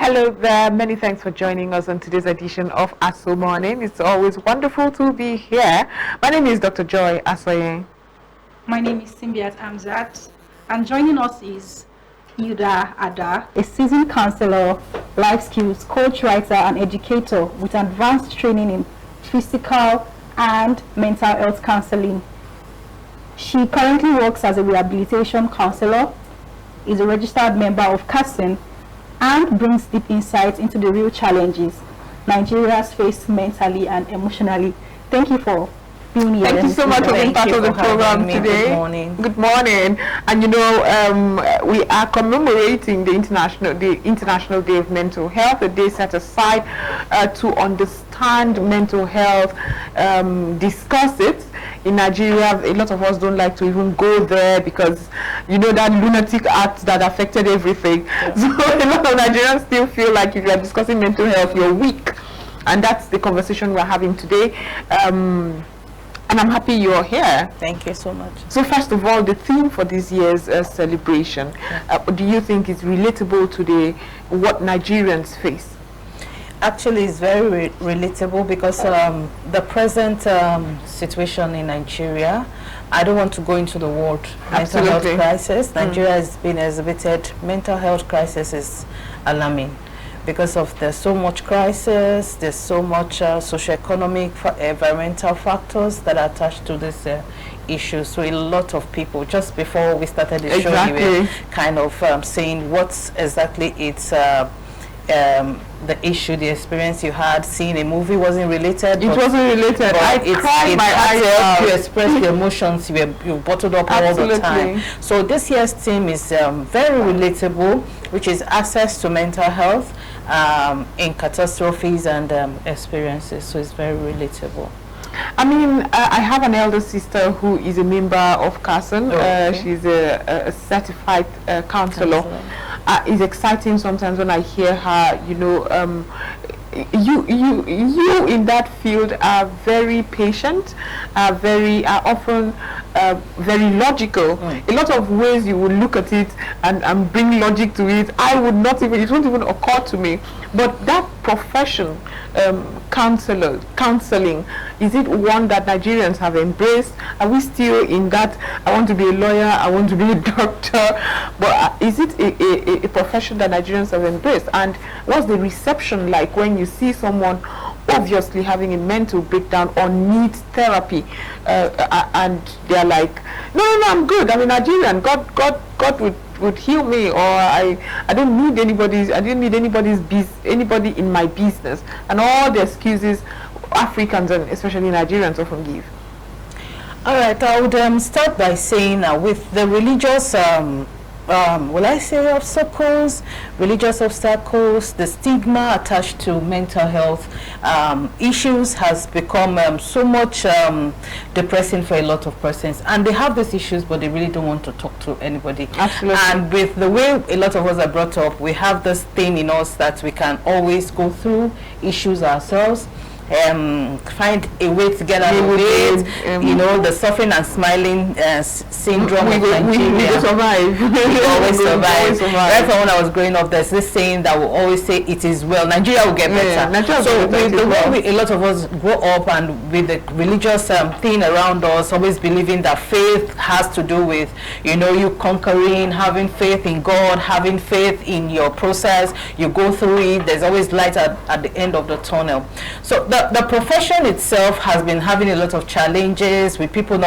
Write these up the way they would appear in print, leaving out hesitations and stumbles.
Hello there. Many thanks for joining us on today's edition of ASO Morning. It's always wonderful to be here. My name is Dr. Joy Asoye. My name is Simbiat Amzat, and joining us is Hilda Ada, a seasoned counselor, life skills coach, writer, and educator with advanced training in physical and mental health counseling. She currently works as a rehabilitation counselor, is a registered member of Counsellor, and brings deep insights into the real challenges Nigerians face mentally and emotionally. Thank you for being here. Thank you so much for being part of the program today. Good morning. Good morning. And you know, we are commemorating the International Day of Mental Health, a day set aside to understand mental health, discuss it. In Nigeria, a lot of us don't like to even go there because, you know, that lunatic act that affected everything. Yeah. So a lot of Nigerians still feel like if you are discussing mental health, you're weak. And that's the conversation we're having today. And I'm happy you're here. Thank you so much. So first of all, the theme for this year's celebration, do you think is relatable to what Nigerians face? Actually, it's very relatable because the present situation in Nigeria, I don't want to go into the word mental health crisis. Nigeria has been exhibited, mental health crisis is alarming because of there's so much crisis, there's so much socioeconomic, environmental factors that are attached to this issue. So a lot of people, just before we started the show, we were kind of saying what's exactly it's the issue, the experience you had. Seeing a movie wasn't related. It wasn't related. I cried my eyes out. You express the emotions you bottled up all the time. So this year's theme is very relatable, which is access to mental health in catastrophes and experiences. So it's very relatable. I mean, I have an elder sister who is a member of Counsellor. She's a certified counselor. It's exciting sometimes when I hear her, you know, you in that field are very patient, are often very logical. A lot of ways you would look at it and bring logic to it, it won't even occur to me. But that profession, counseling, is it one that Nigerians have embraced? Are we still in that, I want to be a lawyer, I want to be a doctor, but is it a profession that Nigerians have embraced? And what's the reception like when you see someone obviously having a mental breakdown or needs therapy, and they're like, no, I'm good, I'm a Nigerian, God would heal me, or I don't need anybody in my business, and all the excuses Africans and especially Nigerians often give. All right, I would start by saying with the religious religious obstacles, the stigma attached to mental health issues has become so much depressing for a lot of persons, and they have these issues but they really don't want to talk to anybody. Absolutely. And with the way a lot of us are brought up, we have this thing in us that we can always go through issues ourselves, find a way to get out of it. You know, the suffering and smiling syndrome of Nigeria. We survive. We always survive. Right from when I was growing up, there's this saying that will always say, it is well, Nigeria will get better. So with the way a lot of us grow up and with the religious thing around us, always believing that faith has to do with, you know, you conquering, having faith in God, having faith in your process, you go through it, there's always light at the end of the tunnel. So the profession itself has been having a lot of challenges with people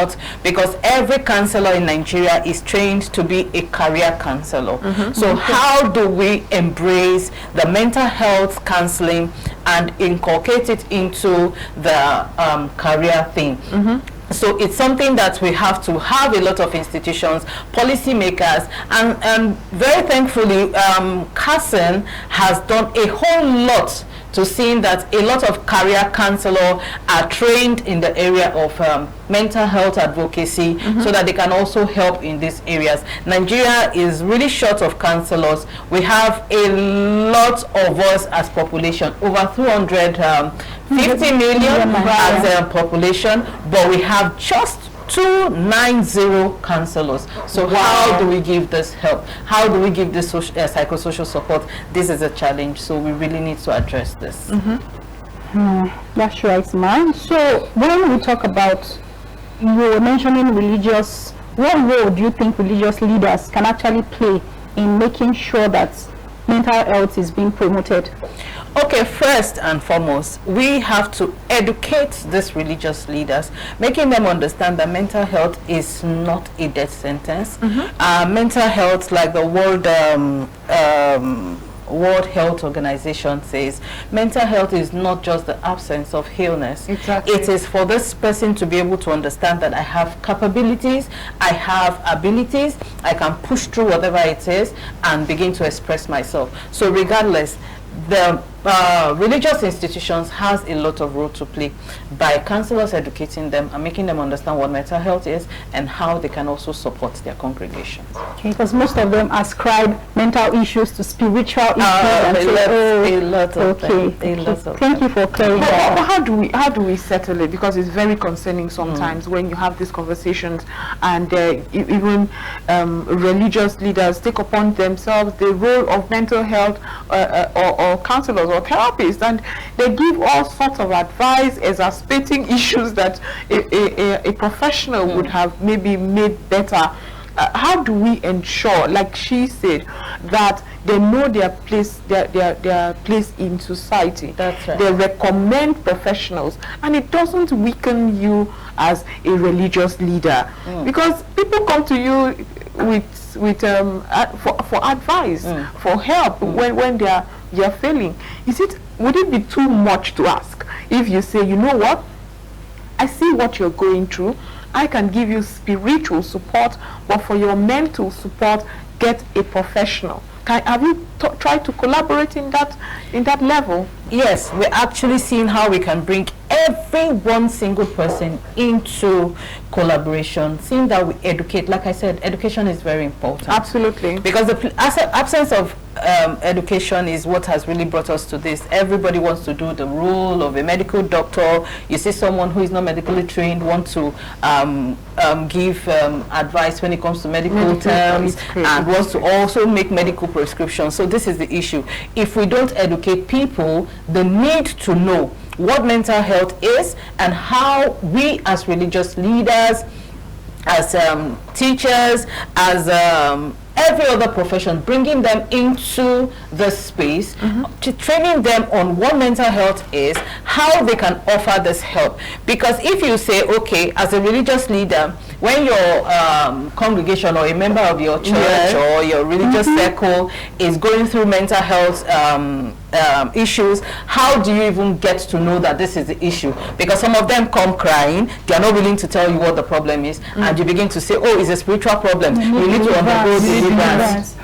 because every counselor in Nigeria is trained to be a career counselor. So how do we embrace the mental health counseling and inculcate it into the career thing? So it's something that we have to have a lot of institutions, policymakers, and very thankfully, Counsellor has done a whole lot to seeing that a lot of career counselors are trained in the area of mental health advocacy, so that they can also help in these areas. Nigeria is really short of counselors. We have a lot of us as population, over 250 million as a population, but we have just 290 counselors. So how do we give this help? How do we give this psychosocial support? This is a challenge, so we really need to address this. That's right, ma'am. So when we talk about, you were mentioning religious, what role do you think religious leaders can actually play in making sure that mental health is being promoted? Okay, first and foremost, we have to educate these religious leaders, making them understand that mental health is not a death sentence. Mental health, like the World Health Organization says, mental health is not just the absence of illness. Exactly. It is for this person to be able to understand that I have capabilities, I have abilities, I can push through whatever it is and begin to express myself. So regardless, the religious institutions has a lot of role to play by counselors educating them and making them understand what mental health is and how they can also support their congregations. Okay, because most of them ascribe mental issues to spiritual issues. A lot of them. Thank you for clearing that. But how do we settle it? Because it's very concerning sometimes when you have these conversations and even religious leaders take upon themselves the role of mental health or counselors or therapists, and they give all sorts of advice exacerbating issues that a professional would have maybe made better. How do we ensure, like she said, that they know their place, their place in society? That's right. They recommend professionals, and it doesn't weaken you as a religious leader, because people come to you for advice, for help when you're failing. Would it be too much to ask if you say, you know what, I see what you're going through, I can give you spiritual support, but for your mental support, get a professional? Have you tried to collaborate in that level? Yes, we're actually seeing how we can bring every one single person into collaboration, seeing that we educate. Like I said, education is very important. Absolutely. Because the absence of education is what has really brought us to this. Everybody wants to do the role of a medical doctor. You see someone who is not medically trained want to give advice when it comes to medical terms, and wants to also make medical prescriptions. So this is the issue. If we don't educate people, the need to know what mental health is and how we as religious leaders, as teachers, as every other profession, bringing them into the space, to training them on what mental health is, how they can offer this help. Because if you say, okay, as a religious leader, when your congregation or a member of your church or your religious circle is going through mental health issues, how do you even get to know that this is the issue? Because some of them come crying, they are not willing to tell you what the problem is, and you begin to say, oh, it's a spiritual problem, you need to undergo deliverance.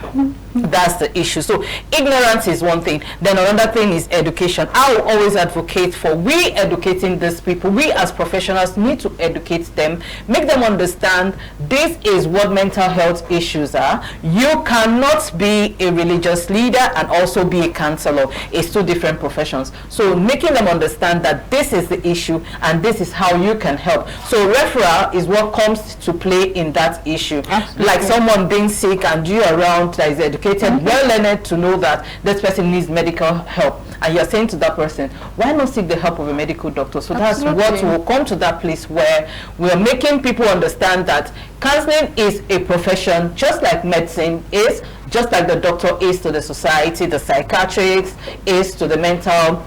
That's the issue. So ignorance is one thing. Then another thing is education. I will always advocate for we educating these people. We as professionals need to educate them, make them understand this is what mental health issues are. You cannot be a religious leader and also be a counselor. It's two different professions. So making them understand that this is the issue and this is how you can help. So referral is what comes to play in that issue. Absolutely. Like someone being sick and you around that is educated, well-learned to know that this person needs medical help, and you're saying to that person, why not seek the help of a medical doctor? So Absolutely. That's what will come to that place where we're making people understand that counseling is a profession, just like medicine is, just like the doctor is to the society, the psychiatrist is to the mental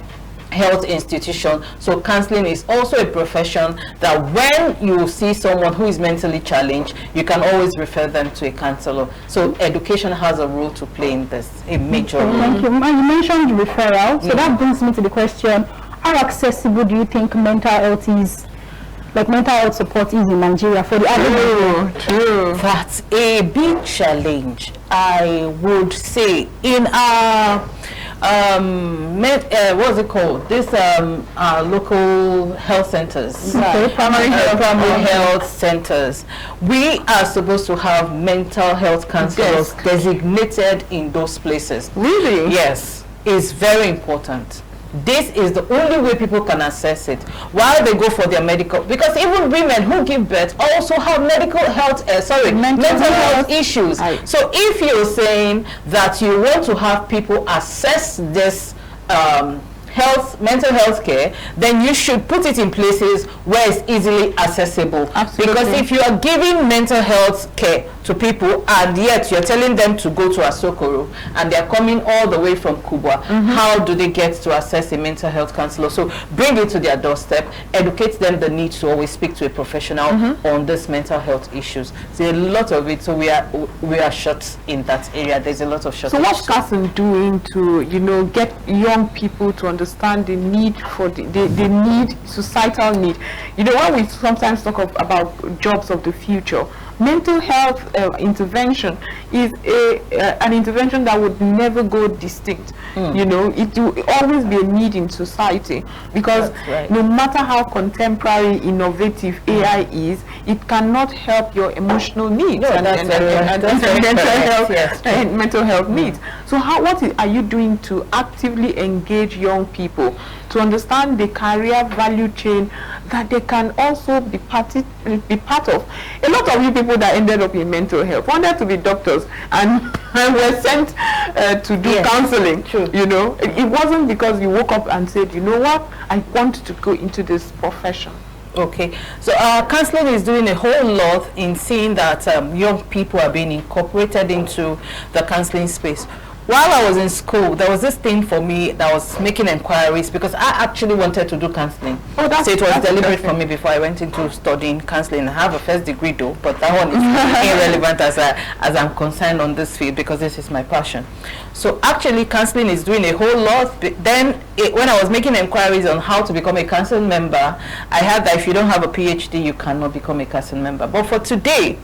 health institution. So counseling is also a profession that when you see someone who is mentally challenged, you can always refer them to a counselor. So education has a role to play in this, a major role. Thank you. You mentioned referral, so that brings me to the question, how accessible do you think mental health is, like mental health support is in Nigeria for the average? True. That's a big challenge. I would say in our what's it called? This local health centers, primary health centers. We are supposed to have mental health counselors designated in those places. Really? Yes, it's very important. this is the only way people can access it while they go for their medical, because even women who give birth also have mental health issues. So if you're saying that you want to have people access this mental health care, then you should put it in places where it's easily accessible. Absolutely. Because if you are giving mental health care to people and yet you're telling them to go to Asokoro and they're coming all the way from Kubwa, how do they get to access a mental health counselor? So bring it to their doorstep, educate them the need to always speak to a professional on this mental health issues. There's a lot of it, so we are short in that area. There's a lot of short. So what's Cousin doing to, you know, get young people to understand the need for the need, societal need? You know, when we sometimes talk about jobs of the future, mental health intervention is an intervention that would never go distinct. You know, it will always be a need in society, because no matter how contemporary, innovative AI is, it cannot help your emotional needs and mental health needs. So what are you doing to actively engage young people to understand the career value chain that they can also be part of? A lot of you people that ended up in mental health wanted to be doctors and were sent to do counseling. You know, it wasn't because you woke up and said, you know what, I want to go into this profession. Okay, so counseling is doing a whole lot in seeing that young people are being incorporated into the counseling space. While I was in school, there was this thing for me that was making inquiries, because I actually wanted to do counseling. So it was deliberate for me before I went into studying counseling. I have a first degree though, but that one is irrelevant as I'm concerned on this field, because this is my passion. So actually counseling is doing a whole lot. Then when I was making inquiries on how to become a council member, I heard that if you don't have a PhD, you cannot become a council member. But for today,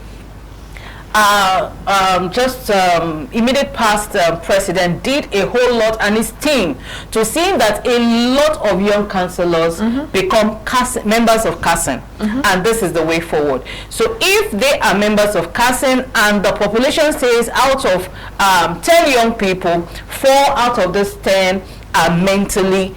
immediate past president did a whole lot, and his team, to seeing that a lot of young councillors become members of CASN, and this is the way forward. So if they are members of CASN and the population says out of 10 young people, 4 out of these 10 are mentally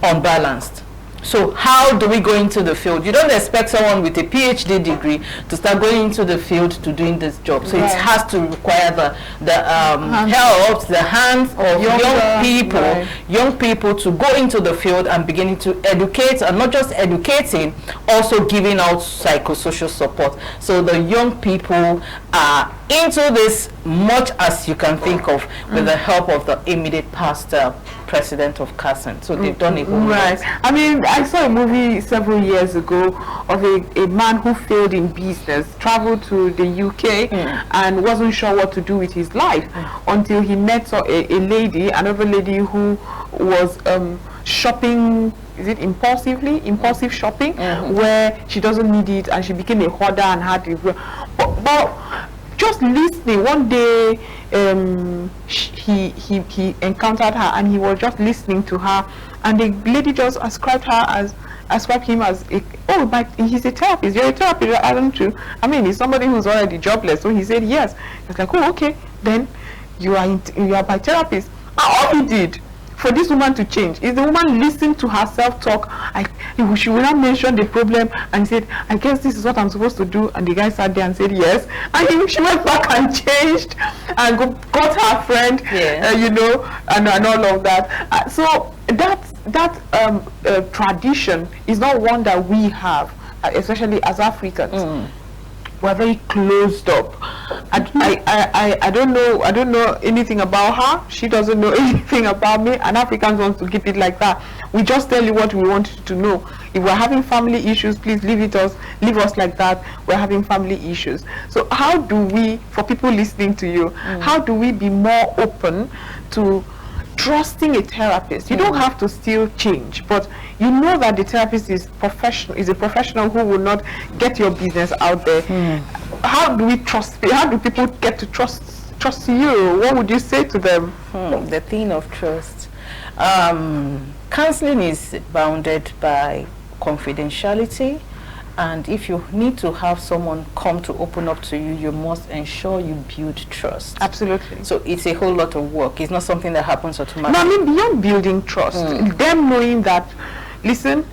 unbalanced. So how do we go into the field? You don't expect someone with a PhD degree to start going into the field to doing this job. So it has to require the help, the hands of young people to go into the field and beginning to educate, and not just educating, also giving out psychosocial support. So the young people are into this much as you can think of, with the help of the immediate past president of CASN. So they've done it right. I mean, I saw a movie several years ago of a man who failed in business, traveled to the UK and wasn't sure what to do with his life until he met another lady who was shopping, is it impulsive shopping, where she doesn't need it, and she became a hoarder and had it. But just listening, one day he encountered her and he was just listening to her, and the lady just ascribed him as but he's a therapist. You're a therapist, aren't you? I mean, he's somebody who's already jobless. So he said yes. It's like, oh, okay, then you are my therapist. And all he did for this woman to change is the woman listened to herself talk. She will not mention the problem and said, I guess this is what I'm supposed to do. And the guy sat there and said yes, and she went back and changed and got her friend, you know, and all of that. So that tradition is not one that we have, especially as Africans. We're very closed up. I don't know anything about her. She doesn't know anything about me, and Africans want to keep it like that. We just tell you what we want you to know. If we're having family issues, please leave us like that. We're having family issues. So how do we, for people listening to you, how do we be more open to trusting a therapist? You don't have to still change, but you know that the therapist is a professional who will not get your business out there. How do we trust? How do people get to trust you? What would you say to them? The thing of trust. Counseling is bounded by confidentiality And if you need to have someone come to open up to you, you must ensure you build trust. Absolutely. So it's a whole lot of work. It's not something that happens automatically. No, I mean, beyond building trust, them knowing that, listen,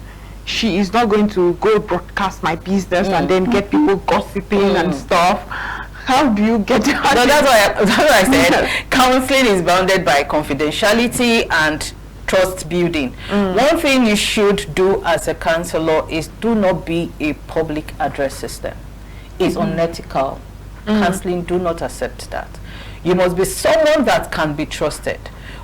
she is not going to go broadcast my business and then get people gossiping and stuff. How do you get that? No, that's why I said counseling is bounded by confidentiality and trust building. One thing you should do as a counselor is do not be a public address system. It's unethical. Counseling do not accept that. You must be someone that can be trusted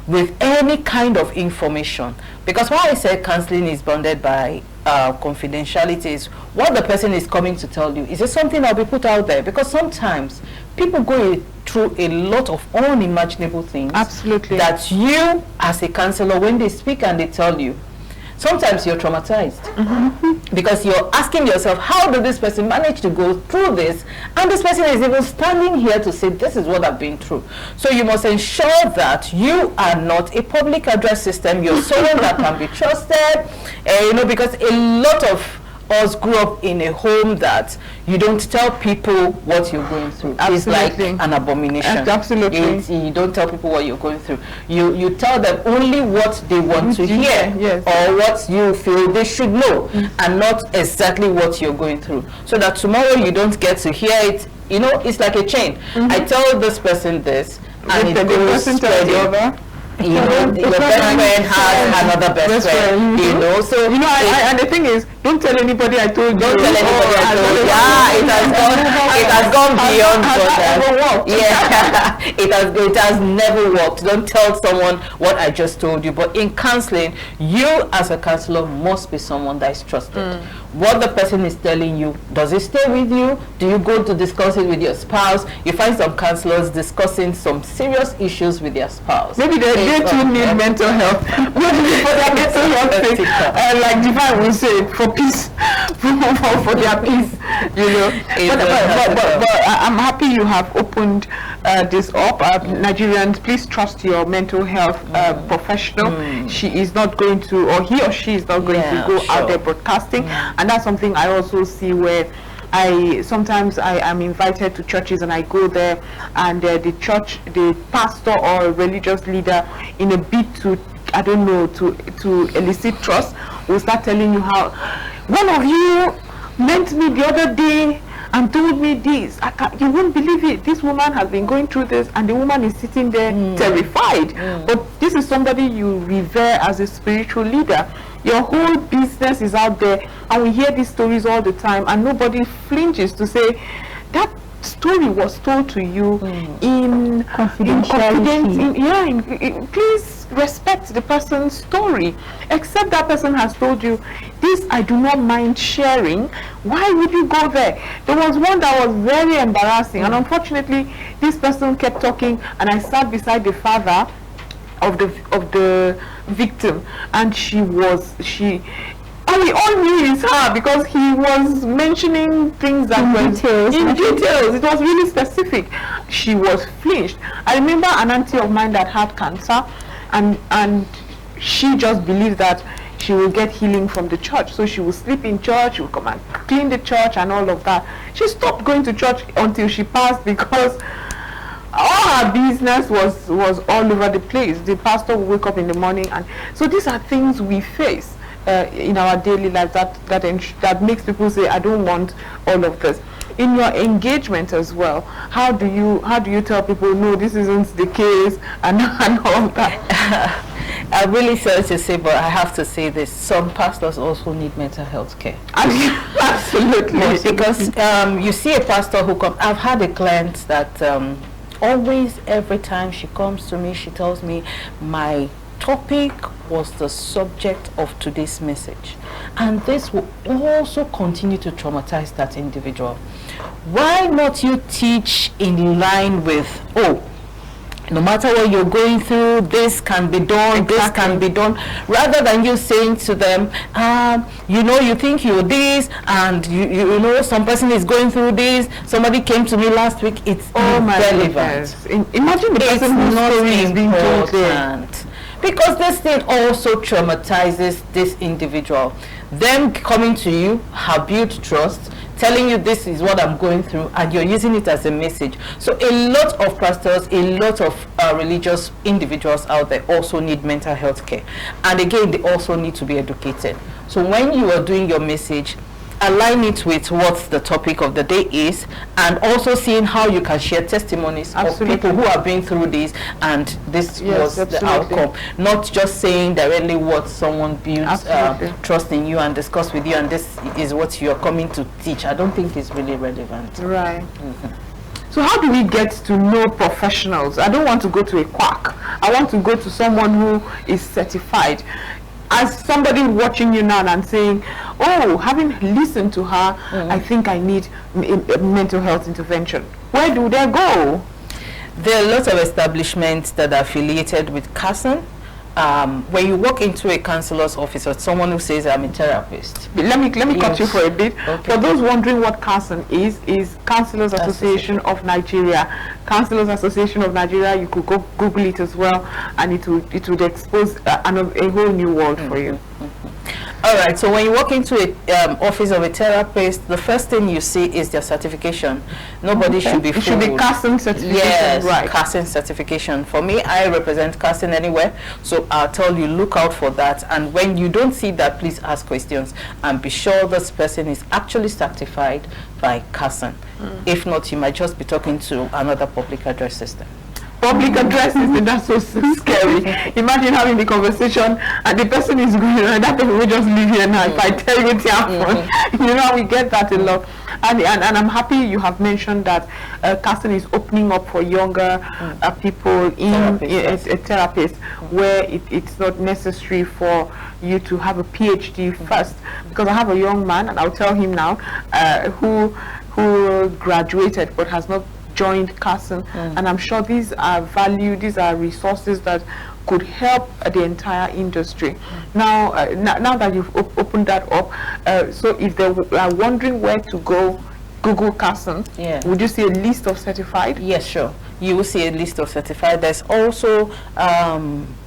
with any kind of information. Because why I said counseling is bounded by confidentiality is what the person is coming to tell you. Is it something that will be put out there? Because sometimes people go through a lot of unimaginable things. Absolutely. That you, as a counselor, when they speak and they tell you, sometimes you're traumatized because you're asking yourself, how did this person manage to go through this? And this person is even standing here to say, this is what I've been through. So you must ensure that you are not a public address system. You're someone that can be trusted, you know, because a lot of us grew up in a home that you don't tell people what you're going through. It's like an abomination. Absolutely. You don't tell people what you're going through. You tell them only what they want to hear, or what you feel they should know, and not exactly what you're going through. So that tomorrow you don't get to hear it. You know, it's like a chain. I tell this person this, and it goes spreading. You know, your best friend has another best friend, you know, so you know, and the thing is, don't tell anybody I told you. Don't tell anybody I told you. Yeah, it has gone beyond that. Yeah, it has never worked. Don't tell someone what I just told you. But in counseling, you as a counselor must be someone that is trusted. What the person is telling you, does it stay with you? Do you go to discuss it with your spouse? You find some counselors discussing some serious issues with their spouse. Maybe they too need mental health. Maybe for their mental health sake, like Divine will say, for peace, for their peace, you know. But I'm happy you have opened this up. Nigerians, please trust your mental health professional. She is not going to, or he or she is not going to go out there broadcasting. And that's something I also see where sometimes I am invited to churches and I go there, and the pastor or religious leader, in a bid to, I don't know, to elicit trust, will start telling you how one of you met me the other day and told me this. You won't believe it. This woman has been going through this, and the woman is sitting there terrified. But this is somebody you revere as a spiritual leader. Your whole business is out there, and we hear these stories all the time, and nobody flinches to say that story was told to you in confidence. Please respect the person's story. Except that person has told you this, I do not mind sharing. Why would you go there? There was one that was very embarrassing, and unfortunately this person kept talking, and I sat beside the father of the victim, and and we all knew it's her because he was mentioning things that were in details. It was really specific. She was flinched. I remember an auntie of mine that had cancer, and she just believed that she will get healing from the church. So she will sleep in church, she will come and clean the church and all of that. She stopped going to church until she passed because all her business was all over the place. The pastor will wake up in the morning, and so these are things we face in our daily life that makes people say, I don't want all of this. In your engagement as well, how do you tell people, no, this isn't the case, and all that? I'm really sorry to say, but I have to say this: some pastors also need mental health care. Absolutely. Yes, because you see a pastor who comes. I've had a client that always, every time she comes to me, she tells me, my topic was the subject of today's message, and this will also continue to traumatize that individual. Why not you teach in line with, no matter what you're going through, this can be done, this can be done, rather than you saying to them, you know, you think you're this, and you know, some person is going through this, somebody came to me last week. It's irrelevant. Imagine the person whose story is being told there. Because this thing also traumatizes this individual. them coming to you have built trust, telling you this is what I'm going through, and you're using it as a message. So a lot of pastors, a lot of religious individuals out there also need mental health care, and again they also need to be educated. So when you are doing your message, align it with what the topic of the day is, and also seeing how you can share testimonies of people who have been through this, and this was the outcome, not just saying directly what someone builds trust in you and discuss with you, and this is what you're coming to teach. I don't think it's really relevant. Right. So how do we get to know professionals? I don't want to go to a quack. I want to go to someone who is certified. As somebody watching you now and saying, oh, having listened to her, I think I need a mental health intervention. Where do they go? There are lots of establishments that are affiliated with CASN. When you walk into a counselor's office or someone who says, I'm a therapist. Let me cut you for a bit. Okay. For those wondering what CASN is Counsellors Association of Nigeria. Counsellors Association of Nigeria, you could go Google it as well, and it would expose a whole new world for you. All right, so when you walk into a office of a therapist, the first thing you see is their certification. Nobody should be fooled. It should be CASN certification. Yes, right. CASN certification. For me, I represent CASN anywhere, so I'll tell you, look out for that. And when you don't see that, please ask questions and be sure this person is actually certified by CASN. If not, you might just be talking to another public address system. Public addresses, that's so scary. Imagine having the conversation and the person is going, and that person will just leave here now. If I tell you it's you know, we get that a lot. And I'm happy you have mentioned that CASN is opening up for younger people in a therapist, where it's not necessary for you to have a PhD first. Because I have a young man, and I'll tell him now, who graduated but has not joined CASN, and I'm sure these are these are resources that could help the entire industry. Now that you've opened that up, so if they are wondering where to go, Google CASN. Would you see a list of certified? Yes, sure. You will see a list of certified. There's also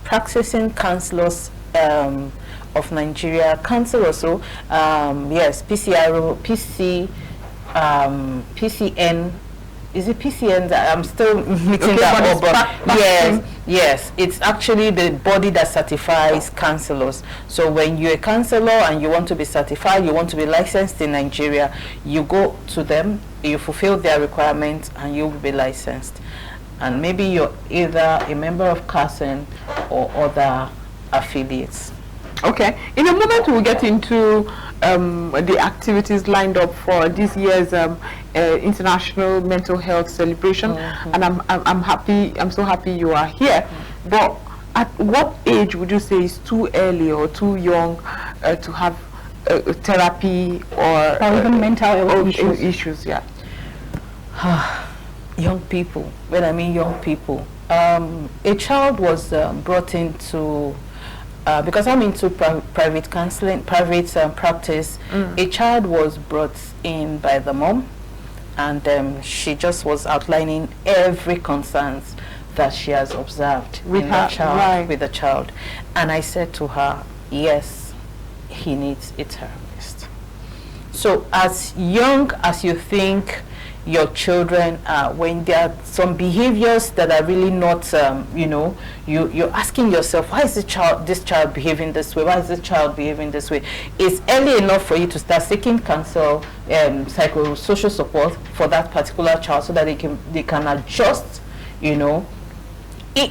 practicing counselors of Nigeria, Counsellor also. Yes, PCN. Is it PCN that I'm still meeting that up? But yes, it's actually the body that certifies counselors. So when you're a counselor and you want to be certified, you want to be licensed in Nigeria, you go to them, you fulfill their requirements, and you'll be licensed. And maybe you're either a member of CASN or other affiliates. Okay. In a moment, we'll get into the activities lined up for this year's International Mental Health Celebration, and I'm so happy you are here. But at what age would you say is too early or too young to have therapy or even mental health issues? Yeah. Young people. When I mean young people, a child was brought into. Because I'm into private counseling, private practice, a child was brought in by the mom, and she just was outlining every concerns that she has observed with the child. And I said to her, yes, he needs a therapist. So as young as you think your children, when there are some behaviors that are really not, you know, you're asking yourself, why is this child behaving this way? Why is this child behaving this way? It's early enough for you to start seeking counsel, psychosocial support for that particular child, so that they can adjust, you know,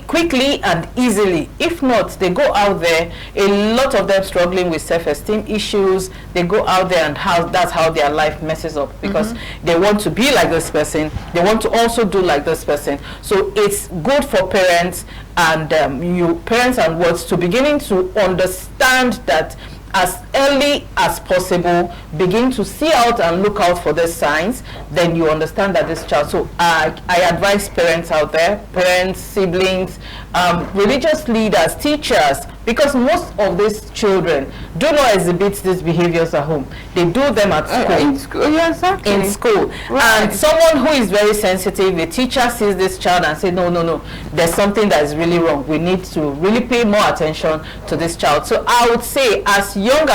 quickly and easily. If not, they go out there, a lot of them struggling with self-esteem issues. They go out there, and that's how their life messes up, because they want to be like this person, they want to also do like this person. So it's good for parents and parents and wards to beginning to understand that as early as possible, begin to see out and look out for the signs. Then you understand that this child. So I advise parents out there, parents, siblings, religious leaders, teachers, because most of these children do not exhibit these behaviors at home. They do them at school. In school, yeah, exactly. In school. Right. And someone who is very sensitive, a teacher sees this child and say, no, there's something that is really wrong. We need to really pay more attention to this child. So I would say, as young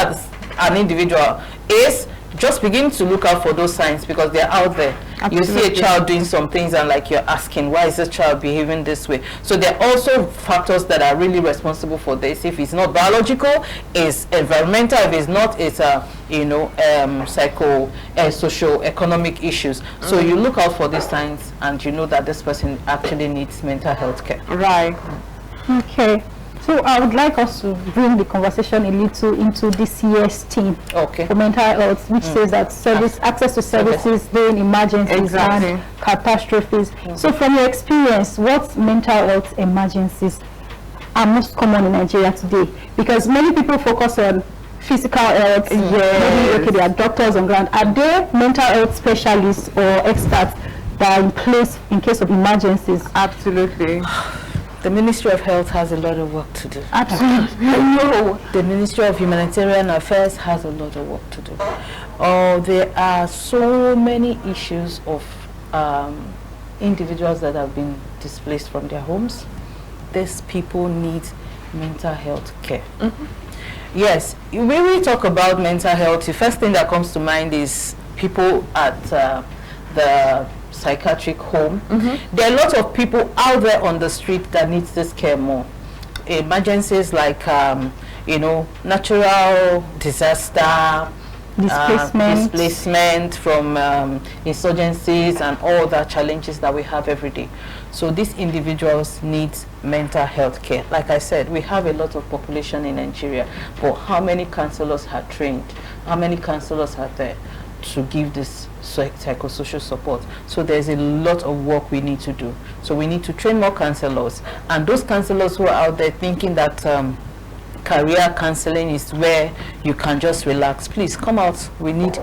an individual is just begin to look out for those signs, because they're out there. Absolutely. You see a child doing some things and like you're asking, why is this child behaving this way? So there are also factors that are really responsible for this. If it's not biological, it's environmental. If it's not, it's socio-economic issues. So you look out for these signs and you know that this person actually needs mental health care. Right. Okay. So I would like us to bring the conversation a little into this year's theme for mental health, which says that access to services during emergencies and catastrophes. So from your experience, what mental health emergencies are most common in Nigeria today? Because many people focus on physical health, maybe there are doctors on ground. Are there mental health specialists or experts that are in place in case of emergencies? Absolutely. The Ministry of Health has a lot of work to do. Absolutely. No. The Ministry of Humanitarian Affairs has a lot of work to do. There are so many issues of individuals that have been displaced from their homes. These people need mental health care. Yes, when we talk about mental health, the first thing that comes to mind is people at the psychiatric home. There are a lot of people out there on the street that needs this care more. Emergencies like natural disaster, displacement from insurgencies and all the challenges that we have every day. So these individuals need mental health care. Like I said, we have a lot of population in Nigeria, but how many counselors are trained? How many counselors are there to give this psychosocial support? So there's a lot of work we need to do. So we need to train more counselors, and those counselors who are out there thinking that career counseling is where you can just relax, please come out. We need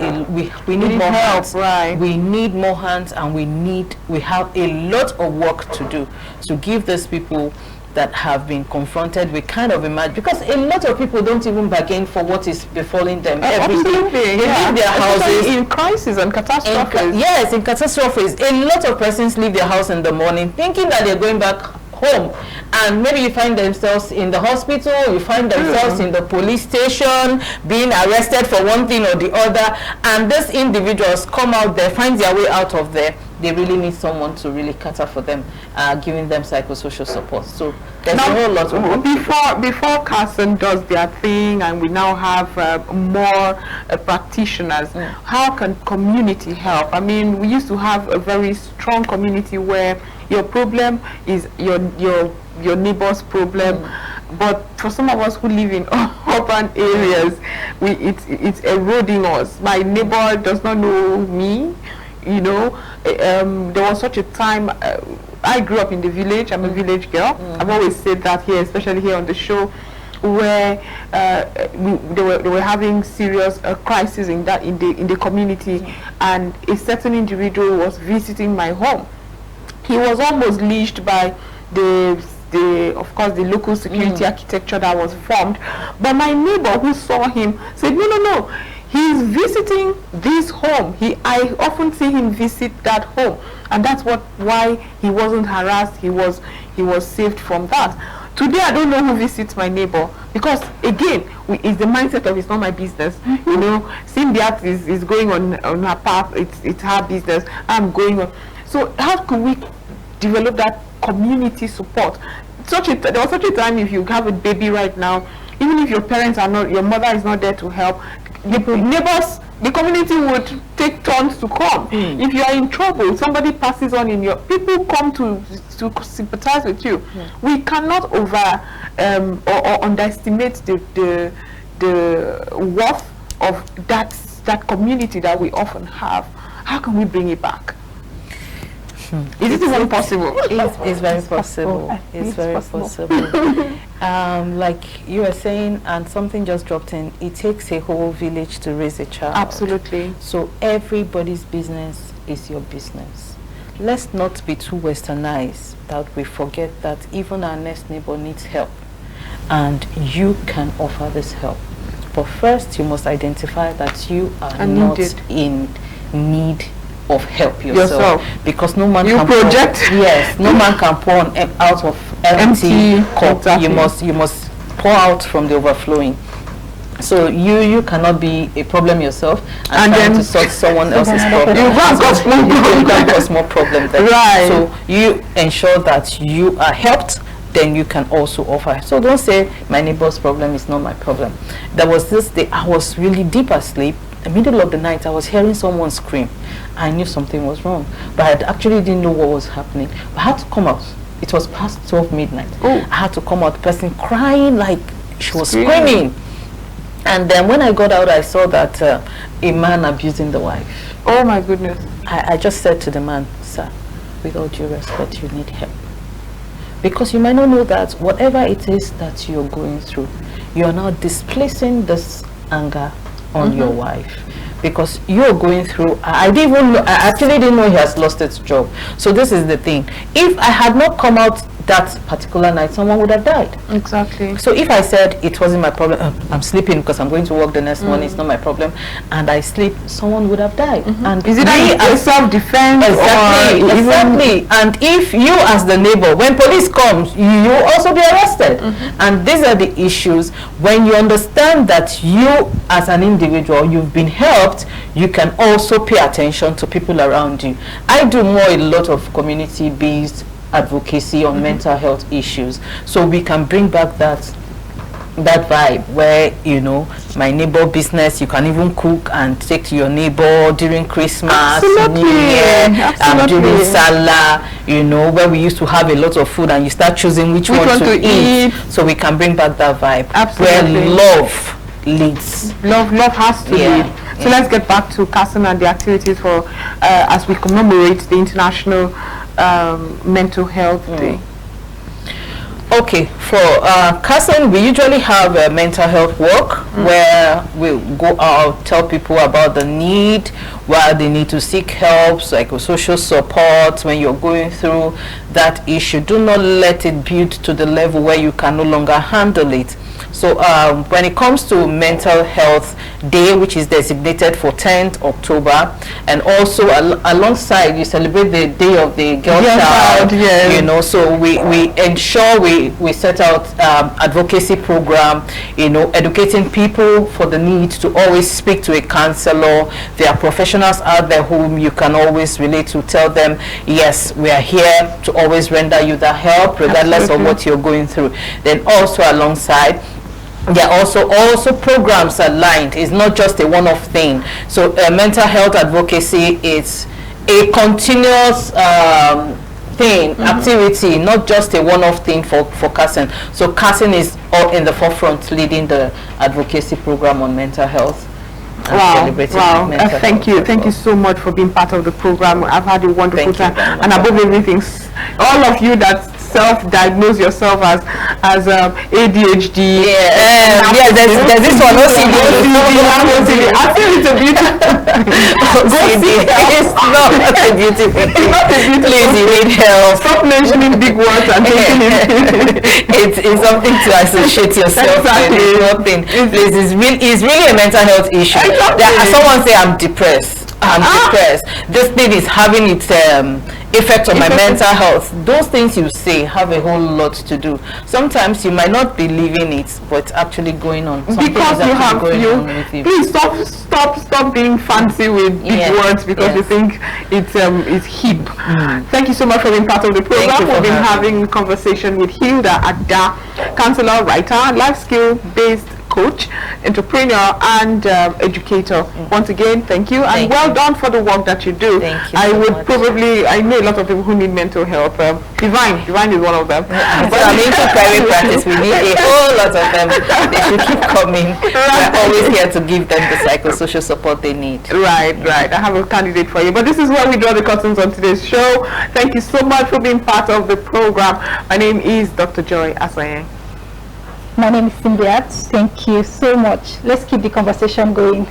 we need more hands. Right. We need more hands, and we have a lot of work to do to give these people that have been confronted with kind of imagine, because a lot of people don't even bargain for what is befalling them every day. They leave their houses in crisis and catastrophes. Yes, in catastrophes. A lot of persons leave their house in the morning thinking that they're going back home, and maybe you find themselves in the hospital, you find themselves in the police station being arrested for one thing or the other, and these individuals come out there, find their way out of there. They really need someone to really cater for them, giving them psychosocial support. So there's a whole lot of work. Before Carson does their thing and we now have more practitioners, how can community help? I mean, we used to have a very strong community where your problem is your neighbor's problem, but for some of us who live in urban areas, it's eroding us. My neighbor does not know me. There was such a time. I grew up in the village. I'm a village girl. I've always said that here, especially here on the show, where they were having serious crisis in the community, and a certain individual was visiting my home. He was almost leashed by of course the local security architecture that was formed, but my neighbor who saw him said, no, he's visiting this home. I often see him visit that home, and that's why he wasn't harassed. He was saved from that. Today I don't know who visits my neighbor, because again it's the mindset of it's not my business. Cynthia is going on her path. It's her business. I'm going on. So how could we develop that community support? There was such a time, if you have a baby right now, even if your parents are not, your mother is not there to help, the neighbors, the community would take turns to come. If you are in trouble, somebody passes on people come to sympathize with you. We cannot or underestimate the worth of that community that we often have. How can we bring it back? Is it even possible? It's very possible. It's very possible. Like you were saying, and something just dropped in, it takes a whole village to raise a child. Absolutely. So everybody's business is your business. Let's not be too westernized that we forget that even our next neighbor needs help, and you can offer this help. But first you must identify that you are not in need of help yourself, because no man can project pour, no man can pour out of empty cup. Exactly. You must pour out from the overflowing. So you cannot be a problem yourself and then to sort someone else's problem. You can cause more problem there. Right. So you ensure that you are helped, then you can also offer. So don't say my neighbor's problem is not my problem. There was this day I was really deep asleep. In the middle of the night I was hearing someone scream. I knew something was wrong, but I actually didn't know what was happening. I had to come out. It was past 12 midnight. I had to come out, the person crying like she was screaming. And then when I got out, I saw that a man abusing the wife. Oh my goodness. I just said to the man, sir, with all due respect, you need help. Because you might not know that whatever it is that you're going through, you are now displacing this anger on your wife. Because you're going through, I actually didn't know he has lost his job. So this is the thing. If I had not come out that particular night, someone would have died. Exactly. So if I said it wasn't my problem, I'm sleeping because I'm going to work the next morning, it's not my problem, and I sleep, someone would have died. And is it a self-defense? Exactly. And if you as the neighbor, when police comes, you will also be arrested. And these are the issues. When you understand that you as an individual, you've been helped, you can also pay attention to people around you. I do a lot of community-based advocacy on mental health issues, so we can bring back that vibe where, you know, my neighbor business, you can even cook and take to your neighbor during Christmas, New Year, during Salah, you know, where we used to have a lot of food and you start choosing which one to eat. So we can bring back that vibe where love leads. Love has to lead. So let's get back to Counsellor and the activities for as we commemorate the International Mental Health Day. Okay, for Counsellor, we usually have a mental health walk where we go out, tell people about the need, why they need to seek help, psychosocial support when you're going through that issue. Do not let it build to the level where you can no longer handle it. So when it comes to Mental Health Day, which is designated for 10th October, and also alongside you celebrate the Day of the Girl Child, you know, so we ensure we set out advocacy program, you know, educating people for the need to always speak to a counselor. There are professionals out there whom you can always relate to. Tell them, yes, we are here to always render you the help regardless of what you're going through. Then also alongside, there are also programs aligned. It's not just a one-off thing. So mental health advocacy is a continuous thing, activity, not just a one-off thing for Counsellor. So Counsellor is all in the forefront leading the advocacy program on mental health. Wow. Thank you so much for being part of the program. I've had a wonderful time, and above everything, all of you that self-diagnose yourself as ADHD. There's this one, OCD. I feel it's a beautiful OCD. It's not a beautiful thing. Please, you need help. Stop mentioning big words and taking it. It's something to associate yourself with. It's nothing. Please, it's really a mental health issue. Someone say I'm depressed. This thing is having its effect on my mental health. Those things you say have a whole lot to do. Sometimes you might not be living it, but it's actually going on. Because please stop being fancy with big words because you think it's hip. Thank you so much for being part of the program. We've been having a conversation with Hilda Ada, counselor, writer, life skill based coach, entrepreneur, and educator. Once again, thank you, and well done for the work that you do. Thank you. I know a lot of people who need mental health. Divine is one of them. But I'm into private practice. We need a whole lot of them. They should keep coming. We're always here to give them the psychosocial support they need. Right. I have a candidate for you. But this is where we draw the curtains on today's show. Thank you so much for being part of the program. My name is Dr. Joy Asaye. My name is Cindy. Thank you so much. Let's keep the conversation going.